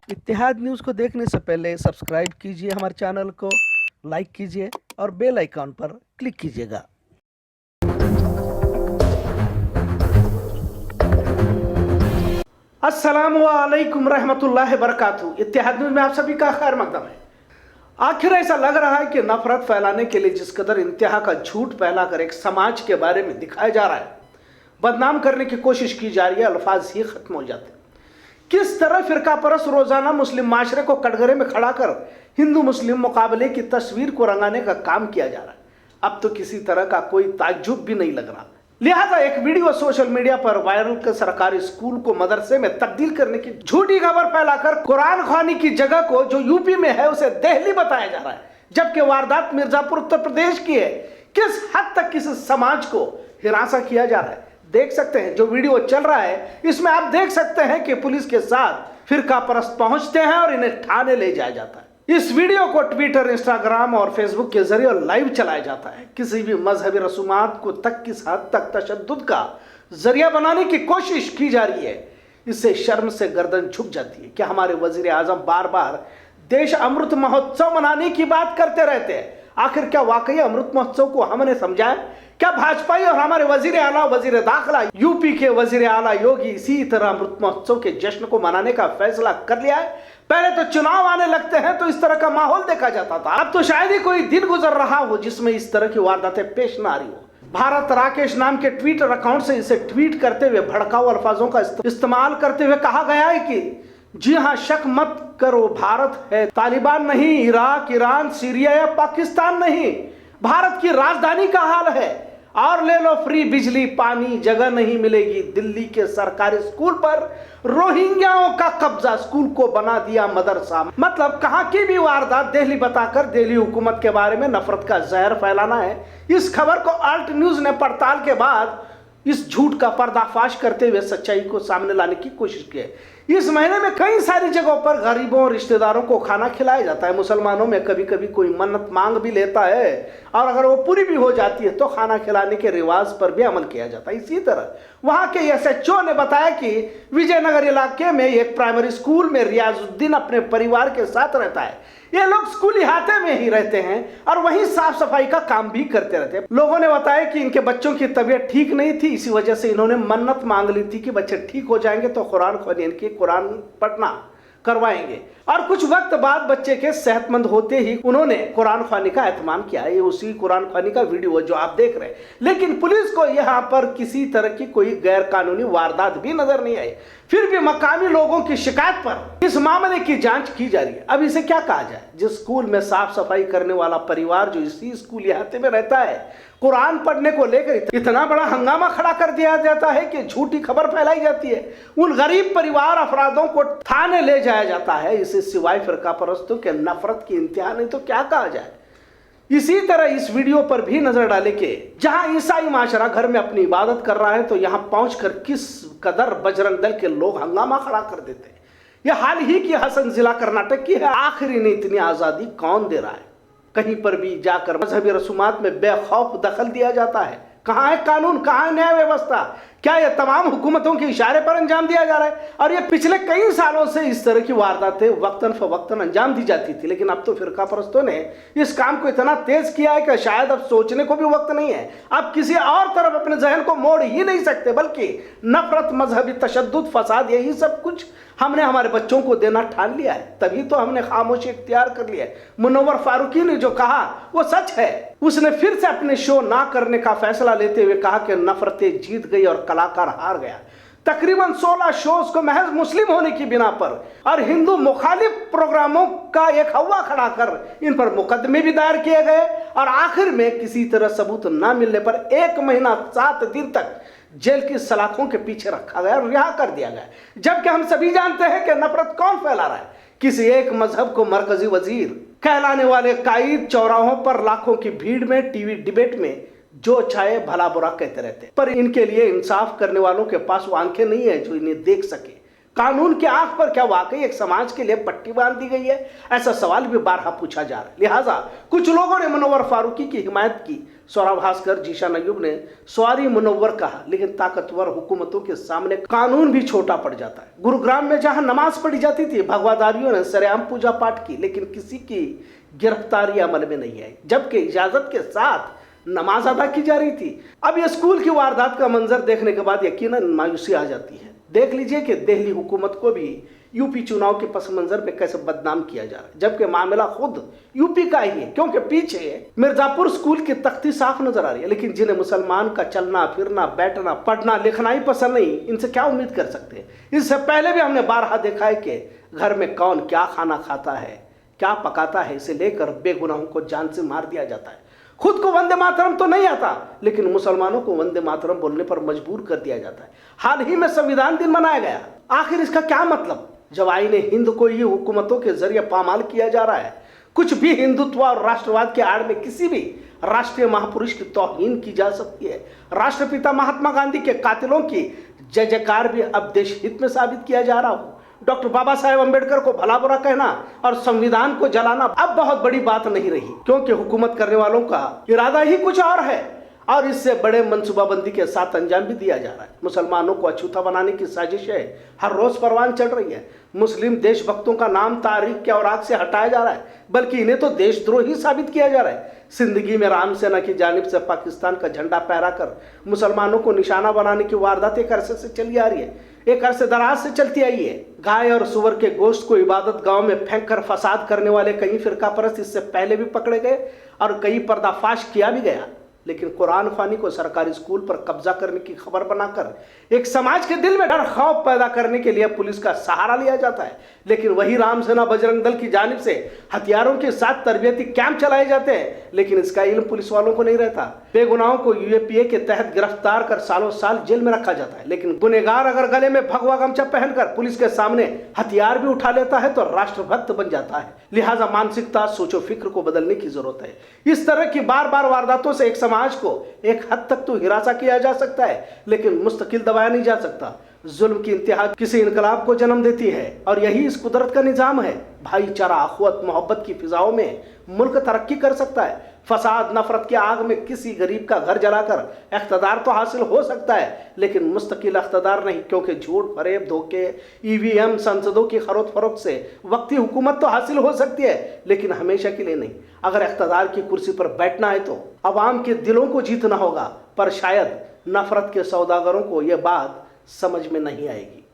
इत्तेहाद news को देखने से पहले सब्सक्राइब कीजिए हमारे चैनल को, लाइक कीजिए और बेल आइकॉन पर क्लिक कीजिएगा। अस्सलामुअलैकुम रहमतुल्लाहि बरकातहू। इत्तेहाद न्यूज़ में आप सभी का खैर मकदम है। आखिर ऐसा लग रहा है कि नफरत फैलाने के लिए जिस कदर इंतहा का झूठ फैलाकर एक समाज के बारे में दिखाया जा रहा है, बदनाम करने की कोशिश की जा रही है, अल्फाज ही खत्म हो जाते हैं। किस तरह फिरका परस्त रोजाना मुस्लिम माशरे को कटघरे में खड़ा कर हिंदू मुस्लिम मुकाबले की तस्वीर को रंगाने का काम किया जा रहा है, अब तो किसी तरह का कोई ताज्जुब भी नहीं लग रहा। लिहाजा एक वीडियो सोशल मीडिया पर वायरल कर सरकारी स्कूल को मदरसे में तब्दील करने की झूठी खबर फैलाकर कुरान ख्वानी की जगह को जो यूपी में है उसे दिल्ली बताया जा रहा है, जबकि वारदात मिर्जापुर उत्तर प्रदेश की है। किस हद तक किस समाज को हिरासा किया जा रहा है देख सकते हैं। जो वीडियो चल रहा है इसमें आप देख सकते हैं कि पुलिस के साथ फिरका परस्त पहुंचते हैं और इन्हें थाने ले जाया जाता है। इस वीडियो को ट्विटर, इंस्टाग्राम और फेसबुक के जरिए लाइव चलाया जाता है। किसी भी मजहबी रसूमात को तक किस हद तक तशद्दुद का जरिया बनाने की कोशिश की जा रही है, इससे शर्म से गर्दन झुक जाती है। क्या हमारे वजीर आजम बार बार देश अमृत महोत्सव मनाने की बात करते रहते हैं, आखिर क्या वाकई अमृत महोत्सव को हमने समझा है? क्या भाजपाई और हमारे वजीर आला, वजीर दाखिला, यूपी के वजीर आला योगी इसी तरह अमृत महोत्सव के जश्न को मनाने का फैसला कर लिया है? पहले तो चुनाव आने लगते हैं तो इस तरह का माहौल देखा जाता था, अब तो शायद ही कोई दिन गुजर रहा हो जिसमें इस तरह की वारदातें पेश ना आ रही हो। भारत राकेश नाम के ट्विटर अकाउंट से इसे ट्वीट करते हुए भड़काऊ अल्फाजों का इस्तेमाल करते हुए कहा गया है कि जी हाँ, शक मत करो, भारत है, तालिबान नहीं, इराक, ईरान, सीरिया या पाकिस्तान नहीं, भारत की राजधानी का हाल है। और ले लो फ्री बिजली पानी, जगह नहीं मिलेगी। दिल्ली के सरकारी स्कूल पर रोहिंग्याओं का कब्जा, स्कूल को बना दिया मदरसा। मतलब कहां की भी वारदात दिल्ली बताकर दिल्ली हुकूमत के बारे में नफरत का जहर फैलाना है। इस खबर को अल्ट न्यूज ने पड़ताल के बाद इस झूठ का पर्दाफाश करते हुए सच्चाई को सामने लाने की कोशिश की है। इस महीने में कई सारी जगहों पर गरीबों और रिश्तेदारों को खाना खिलाया जाता है। मुसलमानों में कभी कभी कोई मन्नत मांग भी लेता है और अगर वो पूरी भी हो जाती है तो खाना खिलाने के रिवाज पर भी अमल किया जाता है। इसी तरह वहां के एसएचओ ने बताया कि विजयनगर इलाके में एक प्राइमरी स्कूल में रियाजुद्दीन अपने परिवार के साथ रहता है। ये लोग स्कूल इहाते में ही रहते हैं और वहीं साफ सफाई का काम भी करते रहते हैं। लोगों ने बताया कि इनके बच्चों की तबीयत ठीक नहीं थी, इसी वजह से इन्होंने मन्नत मांग ली थी कि बच्चे ठीक हो जाएंगे तो कुरान ख्वानी, इनकी कुरान पढ़ना करवाएंगे। और कुछ वक्त बाद बच्चे के सेहतमंद होते ही उन्होंने कुरान ख्वानी का एहतमाम किया। ये उसी कुरान ख्वानी का वीडियो जो आप देख रहे हैं। लेकिन पुलिस को यहाँ पर किसी तरह की कोई गैर कानूनी वारदात भी नजर नहीं आई। फिर भी मकामी लोगों की शिकायत पर इस मामले की जांच की जा रही है। अब इसे क्या कहा जाए? जिस स्कूल में साफ सफाई करने वाला परिवार जो इसी स्कूल इलाके में रहता है, कुरान पढ़ने को लेकर इतना बड़ा हंगामा खड़ा कर दिया जाता है कि झूठी खबर फैलाई जाती है। उन गरीब परिवार अफरादों को थाने ले जाया जाता है। इसे सिवाय फिरका परस्तों के नफरत की इंतहा नहीं तो क्या कहा जाए। इसी तरह इस वीडियो पर भी नजर डाले कि जहां ईसाई माशरा घर में अपनी इबादत कर रहा है तो यहां पहुंचकर किस कदर बजरंग दल के लोग हंगामा खड़ा कर देते हैं। यह हाल ही की हसन जिला कर्नाटक की है। आखिर इन्हें इतनी आजादी कौन दे रहा है? कहीं पर भी जाकर मजहबी रसूमात में बेखौफ दखल दिया जाता है। कहाँ है कानून, कहाँ है न्याय व्यवस्था? क्या यह तमाम हुकूमतों के इशारे पर अंजाम दिया जा रहा है? और ये पिछले कई सालों से इस तरह की वारदातें वक्तन फवक्तन अंजाम दी जाती थी, लेकिन अब तो फिरका परस्तों ने इस काम को इतना तेज किया है कि शायद अब सोचने को भी वक्त नहीं है। अब किसी और तरफ अपने जहन को मोड़ ही नहीं सकते, बल्कि नफरत, मजहबी तशद्दुद, फसाद, यही सब कुछ हमने हमारे बच्चों को देना ठान लिया है। तभी तो हमने खामोशी इख्तियार कर लिया है। मुनव्वर फारूकी ने जो कहा वो सच है। उसने फिर से अपने शो ना करने का फैसला लेते हुए कहा कि नफरतें जीत गई और कलाकार हार गया। तकरीबन 16 शोज को महज मुस्लिम होने की बिना पर और हिंदू मुखालिफ प्रोग्रामों का एक हवा खड़ा कर इन पर मुकदमे भी दायर किए गए और आखिर में किसी तरह सबूत ना मिलने पर 1 महीना 7 दिन तक जेल की सलाखों के पीछे रखा गया और रिहा कर दिया गया। जबकि हम सभी जानते हैं कि नफरत कौन फैला रहा है। किसी एक मजहब को मरकजी वजीर कहलाने वाले कायद चौराहों पर लाखों की भीड़ में टीवी डिबेट में जो चाहे भला बुरा कहते रहते, पर इनके लिए इंसाफ करने वालों के पास वो आंखें नहीं है जो इन्हें देख सके। कानून की आंख पर क्या वाकई एक समाज के लिए पट्टी बांध दी गई है? ऐसा सवाल भी बारहा पूछा जा रहा है। लिहाजा कुछ लोगों ने मुनव्वर फारूकी की हिमायत की। सौरा भास्कर, जीशान अय्यूब ने सॉरी मुनव्वर कहा, लेकिन ताकतवर हुकूमतों के सामने कानून भी छोटा पड़ जाता है। गुरुग्राम में जहां नमाज पढ़ी जाती थी, भगवादारियों ने सरेआम पूजा पाठ की, लेकिन किसी की गिरफ्तारी अमल में नहीं आई, जबकि इजाजत के साथ नमाज अदा की जा रही थी। अब यह स्कूल की वारदात का मंजर देखने के बाद यकीनन मायूसी आ जाती है। देख लीजिए कि दिल्ली हुकूमत को भी यूपी चुनाव के पस मंजर में कैसे बदनाम किया जा रहा है, जबकि मामला खुद यूपी का ही है, क्योंकि पीछे मिर्जापुर स्कूल की तख्ती साफ नजर आ रही है। लेकिन जिन्हें मुसलमान का चलना फिरना, बैठना, पढ़ना लिखना ही पसंद नहीं, इनसे क्या उम्मीद कर सकते हैं? इससे पहले भी हमने बारहा देखा है कि घर में कौन क्या खाना खाता है, क्या पकाता है, इसे लेकर बेगुनाहों को जान से मार दिया जाता है। खुद को वंदे मातरम तो नहीं आता, लेकिन मुसलमानों को वंदे मातरम बोलने पर मजबूर कर दिया जाता है। हाल ही में संविधान दिन मनाया गया, आखिर इसका क्या मतलब? जब आईने हिंद को ही हुकूमतों के जरिए पामाल किया जा रहा है। कुछ भी हिंदुत्व और राष्ट्रवाद के आड़ में किसी भी राष्ट्रीय महापुरुष की तौहीन की जा सकती है। राष्ट्रपिता महात्मा गांधी के कातिलों की जय जयकार भी अब देश हित में साबित किया जा रहा हो। डॉक्टर बाबा साहेब अम्बेडकर को भला बुरा कहना और संविधान को जलाना अब बहुत बड़ी बात नहीं रही, क्योंकि हुकूमत करने वालों का इरादा ही कुछ और है और इससे बड़े मनसूबाबंदी के साथ अंजाम भी दिया जा रहा है। मुसलमानों को अछूता बनाने की साजिशें हर रोज परवान चढ़ रही है। मुस्लिम देशभक्तों का नाम तारीख के औराक से हटाया जा रहा है, बल्कि इन्हें तो देशद्रोही साबित किया जा रहा है। जिंदगी में राम सेना की जानिब से पाकिस्तान का झंडा फहरा कर मुसलमानों को निशाना बनाने की वारदात एक अरसे से चली आ रही है, एक अरसे दराज से चलती आई है। गाय और सुअर के गोश्त को इबादत गांव में फेंक कर फसाद करने वाले कई फिरका परस्त इससे पहले भी पकड़े गए और कई पर्दाफाश किया भी गया। लेकिन कुरान ख्वानी को सरकारी स्कूल पर कब्जा करने की खबर बनाकर एक समाज के दिल में डर खौफ पैदा करने के लिए पुलिस का सहारा लिया जाता है। लेकिन वही राम सेना बजरंग दल की जानिब से हथियारों के साथ तरबियती कैंप चलाए जाते हैं, लेकिन इसका इल्म पुलिस वालों को नहीं रहता। बेगुनाहों को यूएपीए के तहत गिरफ्तार कर सालों साल जेल में रखा जाता है, लेकिन गुनहगार अगर गले में भगवा गमछा पहनकर पुलिस के सामने हथियार भी उठा लेता है तो राष्ट्रभक्त बन जाता है। लिहाजा मानसिकता, सोचो फिक्र को बदलने की जरूरत है। इस तरह की बार बार वारदातों से एक समाज को एक हद तक तो हिरासा किया जा सकता है, लेकिन मुस्तकिल दबाया नहीं जा सकता। जुल्म की इंतहा किसी इनकलाब को जन्म देती है और यही इस कुदरत का निजाम है। भाईचारा, अखुवत, मोहब्बत की फिजाओं में मुल्क तरक्की कर सकता है। फसाद, नफरत की आग में किसी गरीब का घर जलाकर इख्तदार तो हासिल हो सकता है, लेकिन मुस्तकिल इख्तदार नहीं, क्योंकि झूठ, फरेब, धोखे, ईवीएम, संसदों की खरोत फरोख्त से वक्ती हुकूमत तो हासिल हो सकती है, लेकिन हमेशा के लिए नहीं। अगर इख्तदार की कुर्सी पर बैठना है तो अवाम के दिलों को जीतना होगा, पर शायद नफरत के सौदागरों को यह बात समझ में नहीं आएगी।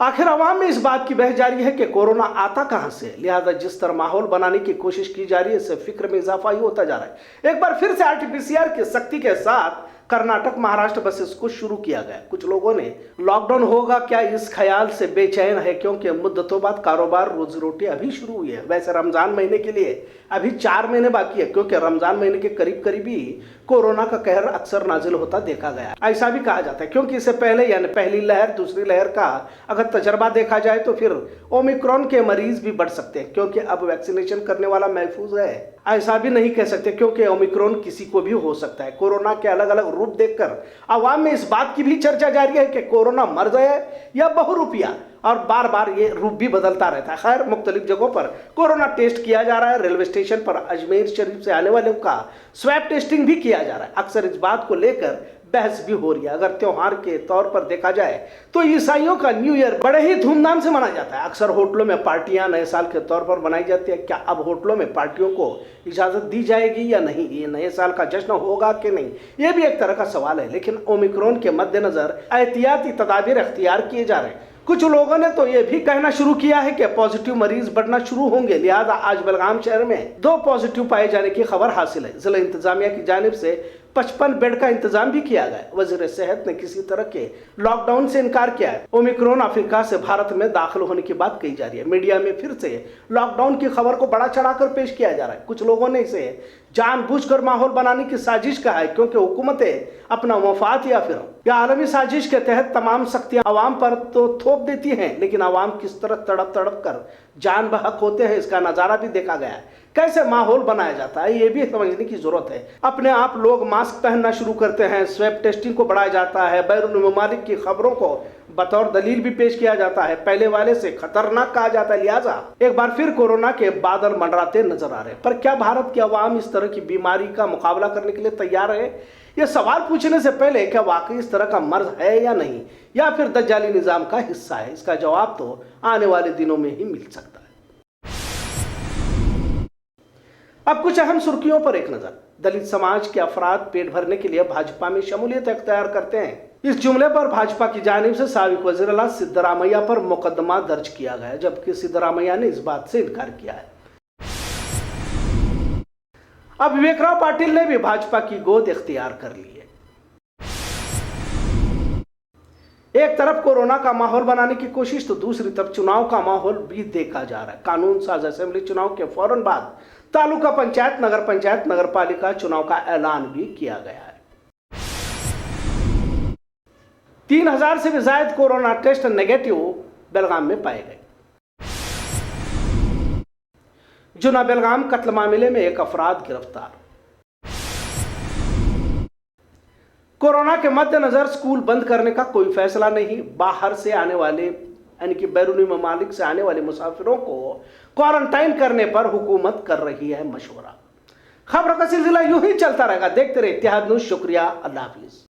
आखिर अवाम में इस बात की बहस जारी है कि कोरोना आता कहां से, लिहाजा जिस तरह माहौल बनाने की कोशिश की जा रही है इससे फिक्र में इजाफा ही होता जा रहा है। एक बार फिर से आरटीपीसीआर की सख्ती के साथ कर्नाटक, महाराष्ट्र बसेस को शुरू किया गया। कुछ लोगों ने लॉकडाउन होगा क्या इस ख्याल से बेचैन है, क्योंकि मुद्दतों बाद कारोबार, रोजी रोटी अभी शुरू हुई है। वैसे रमजान महीने के लिए अभी 4 महीने बाकी है, क्योंकि रमजान महीने के करीब करीब ही कोरोना का कहर अक्सर नाजिल होता देखा गया। ऐसा भी कहा जाता है क्योंकि इससे पहले यानी पहली लहर, दूसरी लहर का अगर तजर्बा देखा जाए तो फिर ओमिक्रॉन के मरीज भी बढ़ सकते हैं, क्योंकि अब वैक्सीनेशन करने वाला महफूज है। ऐसा भी नहीं कह सकते क्योंकि ओमिक्रॉन किसी को भी हो सकता है। कोरोना के अलग अलग रूप देखकर अवाम में इस बात की भी चर्चा जारी है कि कोरोना मर्ज है या बहुरूपिया, और बार बार ये रूप भी बदलता रहता है। खैर, मुख्तलिफ जगहों पर कोरोना टेस्ट किया जा रहा है। रेलवे स्टेशन पर अजमेर शरीफ से आने वालों का स्वैब टेस्टिंग भी किया जा रहा है। अक्सर इस बात को लेकर बहस भी हो रही है। अगर त्योहार के तौर पर देखा जाए तो ईसाइयों का न्यू ईयर बड़े ही धूमधाम से मनाया जाता है। अक्सर होटलों में पार्टियां नए साल के तौर पर बनाई जाती है। क्या अब होटलों में पार्टियों को इजाजत दी जाएगी या नहीं? ये नए साल का जश्न होगा कि नहीं, ये भी एक तरह का सवाल है। लेकिन ओमिक्रॉन के मद्देनजर एहतियाती तदाबीर अख्तियार किए जा रहे हैं। कुछ लोगों ने तो यह भी कहना शुरू किया है कि पॉजिटिव मरीज बढ़ना शुरू होंगे। लिहाजा आज बलगाम शहर में 2 पॉजिटिव पाए जाने की खबर हासिल है। जिला इंतजामिया की जानिब से 55 बेड का इंतजाम भी किया गया। वजीर सेहत ने किसी तरह के लॉकडाउन से इनकार किया है। ओमिक्रॉन अफ्रीका से भारत में दाखिल होने की बात कही जा रही है। मीडिया में फिर से लॉकडाउन की खबर को बड़ा चढ़ाकर पेश किया जा रहा है। कुछ लोगों ने इसे जानबूझकर माहौल बनाने की साजिश कहा है, क्योंकि हुकूमतें अपना मफाद या फिर यह आलमी साजिश के तहत तमाम शक्तियां अवाम पर तो थोप देती हैं, लेकिन अवाम किस तरह तड़प तड़प कर जान बहक होते हैं इसका नजारा भी देखा गया है। कैसे माहौल बनाया जाता है ये भी समझने की जरूरत है। अपने आप लोग मास्क पहनना शुरू करते हैं, स्वैब टेस्टिंग को बढ़ाया जाता है, बैरून ममालिक की खबरों को बतौर दलील भी पेश किया जाता है, पहले वाले से खतरनाक कहा जाता है। लिहाजा एक बार फिर कोरोना के बादल मंडराते नजर आ रहे हैं। पर क्या भारत की आवाम इस तरह की बीमारी का मुकाबला करने के लिए तैयार है? यह सवाल पूछने से पहले क्या वाकई इस तरह का मर्ज है या नहीं, या फिर दज्जाली निजाम का हिस्सा है, इसका जवाब तो आने वाले दिनों में ही मिल सकता है। अब कुछ अहम सुर्खियों पर एक नजर। दलित समाज के अफराद पेट भरने के लिए भाजपा में शमूलियत अख्तियार करते हैं। इस जुमले पर भाजपा की जानिब से साबिक वज़ीर-ए-आला सिद्धरामैया पर मुकदमा दर्ज किया गया, जबकि सिद्धरामैया ने इस बात से इनकार किया है। अब विवेकराव पाटिल ने भी भाजपा की गोद इख्तियार कर ली है। एक तरफ कोरोना का माहौल बनाने की कोशिश तो दूसरी तरफ चुनाव का माहौल भी देखा जा रहा है। कानून साज असेंबली चुनाव के फौरन बाद तालुका पंचायत, नगर पंचायत, नगर पालिका चुनाव का ऐलान भी किया गया है। 3000 से भी ज्यादा कोरोना टेस्ट नेगेटिव बेलगाम में पाए गए। जुना बेलगाम कत्ल मामले में एक अफराद गिरफ्तार। कोरोना के मद्देनजर स्कूल बंद करने का कोई फैसला नहीं। बाहर से आने वाले यानी कि बैरूनी ममालिक से आने वाले मुसाफिरों को क्वारंटाइन करने पर हुकूमत कर रही है मशवरा। खबरों का सिलसिला यूं ही चलता रहेगा। देखते रहे इत्तेहाद न्यूज़। शुक्रिया, अल्लाह हाफिज।